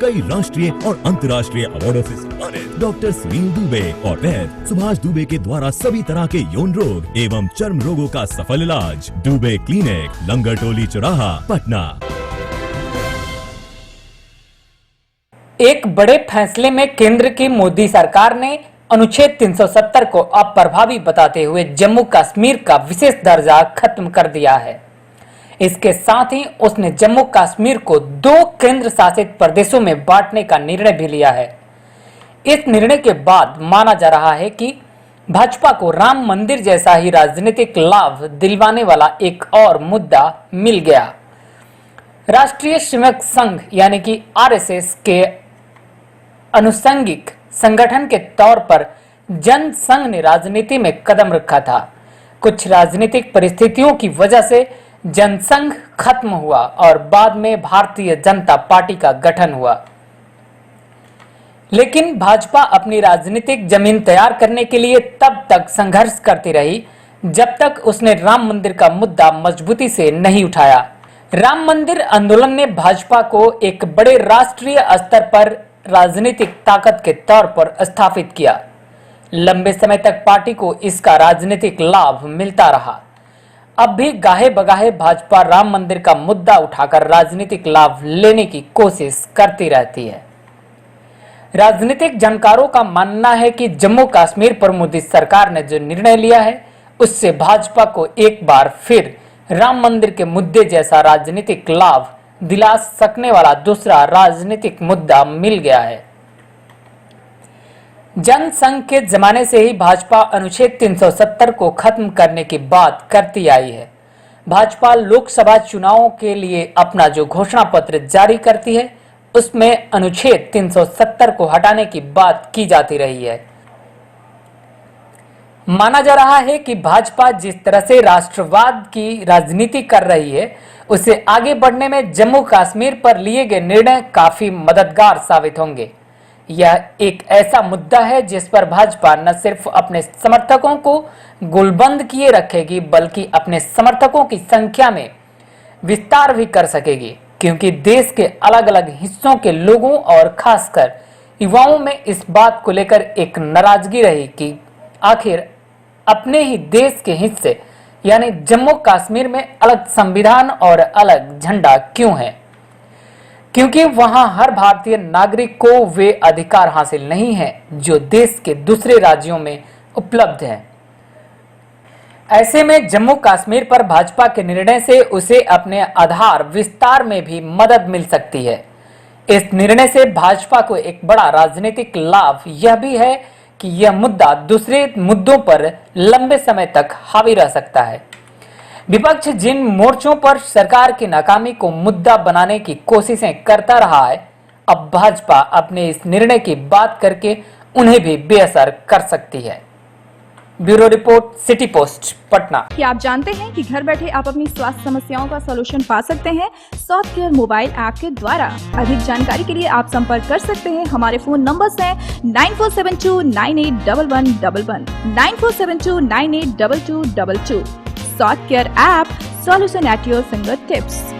कई राष्ट्रीय और अंतर्राष्ट्रीय अवार्डों से सम्मानित डॉक्टर सुनील दुबे और वैद्य सुभाष दुबे के द्वारा सभी तरह के यौन रोग एवं चर्म रोगों का सफल इलाज। दुबे क्लिनिक, लंगर टोली चौराहा, पटना। एक बड़े फैसले में केंद्र की मोदी सरकार ने अनुच्छेद 370 को अप्रभावी बताते हुए जम्मू कश्मीर का विशेष दर्जा खत्म कर दिया है। इसके साथ ही उसने जम्मू कश्मीर को 2 केंद्र शासित प्रदेशों में बांटने का निर्णय भी लिया है। इस निर्णय के बाद माना जा रहा है कि भाजपा को राम मंदिर जैसा ही राजनीतिक लाभ दिलवाने वाला एक और मुद्दा मिल गया। राष्ट्रीय स्वयंसेवक संघ यानी कि आरएसएस के अनुषंगिक संगठन के तौर पर जनसंघ ने राजनीति में कदम रखा था। कुछ राजनीतिक परिस्थितियों की वजह से जनसंघ खत्म हुआ और बाद में भारतीय जनता पार्टी का गठन हुआ। लेकिन भाजपा अपनी राजनीतिक जमीन तैयार करने के लिए तब तक संघर्ष करती रही जब तक उसने राम मंदिर का मुद्दा मजबूती से नहीं उठाया। राम मंदिर आंदोलन ने भाजपा को एक बड़े राष्ट्रीय स्तर पर राजनीतिक ताकत के तौर पर स्थापित किया। लंबे समय तक पार्टी को इसका राजनीतिक लाभ मिलता रहा। अब भी गाहे बगाहे भाजपा राम मंदिर का मुद्दा उठाकर राजनीतिक लाभ लेने की कोशिश करती रहती है। राजनीतिक जानकारों का मानना है कि जम्मू कश्मीर पर मोदी सरकार ने जो निर्णय लिया है उससे भाजपा को एक बार फिर राम मंदिर के मुद्दे जैसा राजनीतिक लाभ दिला सकने वाला दूसरा राजनीतिक मुद्दा मिल गया है। जनसंघ के जमाने से ही भाजपा अनुच्छेद 370 को खत्म करने की बात करती आई है। भाजपा लोकसभा चुनावों के लिए अपना जो घोषणा पत्र जारी करती है उसमें अनुच्छेद 370 को हटाने की बात की जाती रही है। माना जा रहा है कि भाजपा जिस तरह से राष्ट्रवाद की राजनीति कर रही है उसे आगे बढ़ने में जम्मू कश्मीर पर लिए गए निर्णय काफी मददगार साबित होंगे। यह एक ऐसा मुद्दा है जिस पर भाजपा न सिर्फ अपने समर्थकों को गोलबंद किए रखेगी बल्कि अपने समर्थकों की संख्या में विस्तार भी कर सकेगी, क्योंकि देश के अलग अलग हिस्सों के लोगों और खासकर युवाओं में इस बात को लेकर एक नाराजगी रही कि आखिर अपने ही देश के हिस्से यानी जम्मू कश्मीर में अलग संविधान और अलग झंडा क्यों है, क्योंकि वहां हर भारतीय नागरिक को वे अधिकार हासिल नहीं है जो देश के दूसरे राज्यों में उपलब्ध है। ऐसे में जम्मू कश्मीर पर भाजपा के निर्णय से उसे अपने आधार विस्तार में भी मदद मिल सकती है। इस निर्णय से भाजपा को एक बड़ा राजनीतिक लाभ यह भी है कि यह मुद्दा दूसरे मुद्दों पर लंबे समय तक हावी रह सकता है। विपक्ष जिन मोर्चों पर सरकार की नाकामी को मुद्दा बनाने की कोशिशें करता रहा है, अब भाजपा अपने इस निर्णय की बात करके उन्हें भी बेअसर कर सकती है। Bureau report, city post, Patna. क्या आप जानते हैं कि घर बैठे आप अपनी स्वास्थ्य समस्याओं का सॉल्यूशन पा सकते हैं सॉफ्ट केयर मोबाइल ऐप के द्वारा। अधिक जानकारी के लिए आप संपर्क कर सकते हैं। हमारे फोन नंबर्स हैं 9472981111, 9472982222। Soft care app, solution at your finger tips.